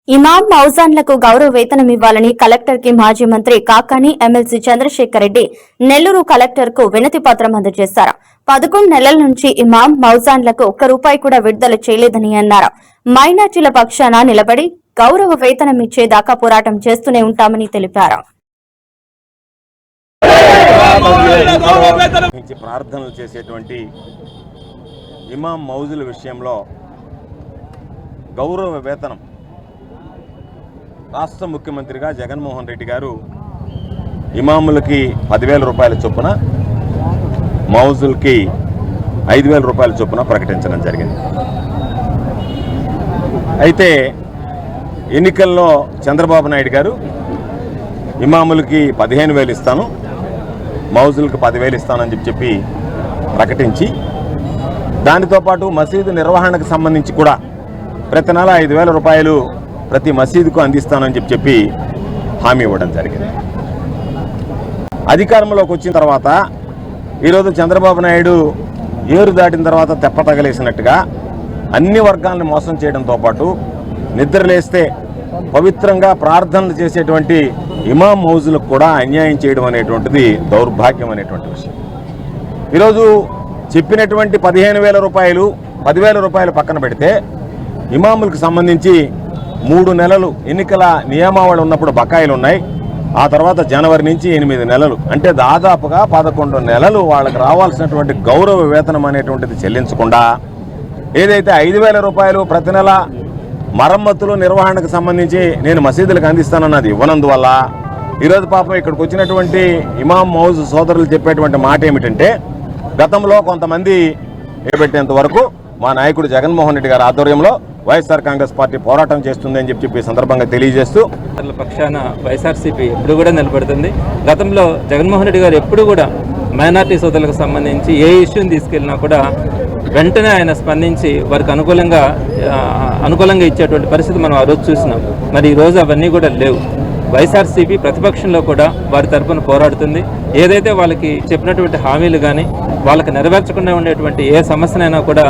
ఇమాం మౌజాన్లకు గౌరవ వేతనం ఇవ్వాలని కలెక్టర్ కి మాజీ మంత్రి కాకాని ఎమ్మెల్సీ చంద్రశేఖర్ రెడ్డి నెల్లూరు కలెక్టర్ కు వినతి పత్రం అందజేశారు. 11 నెలల నుంచి ఇమాం మౌజాన్లకు ఒక్క రూపాయి కూడా విడుదల చేయలేదని అన్నారు. మైనార్టీల పక్షాన నిలబడి గౌరవ వేతనం ఇచ్చేదాకా పోరాటం చేస్తూనే ఉంటామని తెలిపారు. ప్రార్థనలు చేసేటువంటి ఇమాం మౌజుల విషయంలో గౌరవ వేతనం రాష్ట్ర ముఖ్యమంత్రిగా జగన్మోహన్ రెడ్డి గారు ఇమాములకి 10,000 రూపాయల చొప్పున, మౌజులకి 5,000 రూపాయల చొప్పున ప్రకటించడం జరిగింది. అయితే ఎన్నికల్లో చంద్రబాబు నాయుడు గారు ఇమాములకి 15,000 ఇస్తాను, మౌజులకి 10,000 ఇస్తానని చెప్పి ప్రకటించి, దానితో పాటు మసీదు నిర్వహణకు సంబంధించి కూడా ప్రతి నెల 5,000 రూపాయలు ప్రతి మసీదుకు అందిస్తానని చెప్పి హామీ ఇవ్వడం జరిగింది. అధికారంలోకి వచ్చిన తర్వాత ఈరోజు చంద్రబాబు నాయుడు ఏరు దాటిన తర్వాత తెప్ప తగలేసినట్టుగా అన్ని వర్గాలను మోసం చేయడంతో పాటు నిద్రలేస్తే పవిత్రంగా ప్రార్థనలు చేసేటువంటి ఇమాం మౌజులకు కూడా అన్యాయం చేయడం అనేటువంటిది దౌర్భాగ్యం అనేటువంటి విషయం. ఈరోజు చెప్పినటువంటి 15,000 రూపాయలు 10,000 రూపాయలు పక్కన పెడితే ఇమాములకు సంబంధించి 3 నెలలు ఎన్నికల నియమావళి ఉన్నప్పుడు బకాయిలు ఉన్నాయి. ఆ తర్వాత జనవరి నుంచి 8 నెలలు, అంటే దాదాపుగా 11 నెలలు వాళ్ళకి రావాల్సినటువంటి గౌరవ వేతనం అనేటువంటిది చెల్లించకుండా ఏదైతే 5,000 రూపాయలు ప్రతి నెల మరమ్మతులు నిర్వహణకు సంబంధించి నేను మసీదులకు అందిస్తానన్నది ఇవ్వనందువల్ల ఈరోజు పాపం ఇక్కడికి వచ్చినటువంటి ఇమాం మౌజ్ సోదరులు చెప్పేటువంటి మాట ఏమిటంటే, గతంలో కొంతమంది ఏబెట్టేంత వరకు మా నాయకుడు జగన్మోహన్ రెడ్డి గారి ఆధ్వర్యంలో వైఎస్ఆర్ కాంగ్రెస్ పార్టీ పోరాటం చేస్తుందని చెప్పి సందర్భంగా తెలియజేస్తూ, పక్షాన వైఎస్ఆర్సీపీ ఎప్పుడు కూడా నిలబడుతుంది. గతంలో జగన్మోహన్ రెడ్డి గారు ఎప్పుడు కూడా మైనార్టీ సోదరులకు సంబంధించి ఏ ఇష్యూని తీసుకెళ్ళినా కూడా వెంటనే ఆయన స్పందించి వారికి అనుకూలంగా ఇచ్చేటువంటి పరిస్థితి మనం ఆ రోజు చూసినాం. మరి ఈరోజు అవన్నీ కూడా లేవు. వైఎస్ఆర్సీపీ ప్రతిపక్షంలో కూడా వారి తరఫున పోరాడుతుంది. ఏదైతే వాళ్ళకి చెప్పినటువంటి హామీలు కానీ వాళ్ళకి నెరవేర్చకుండా ఉండేటువంటి ఏ సమస్యనైనా కూడా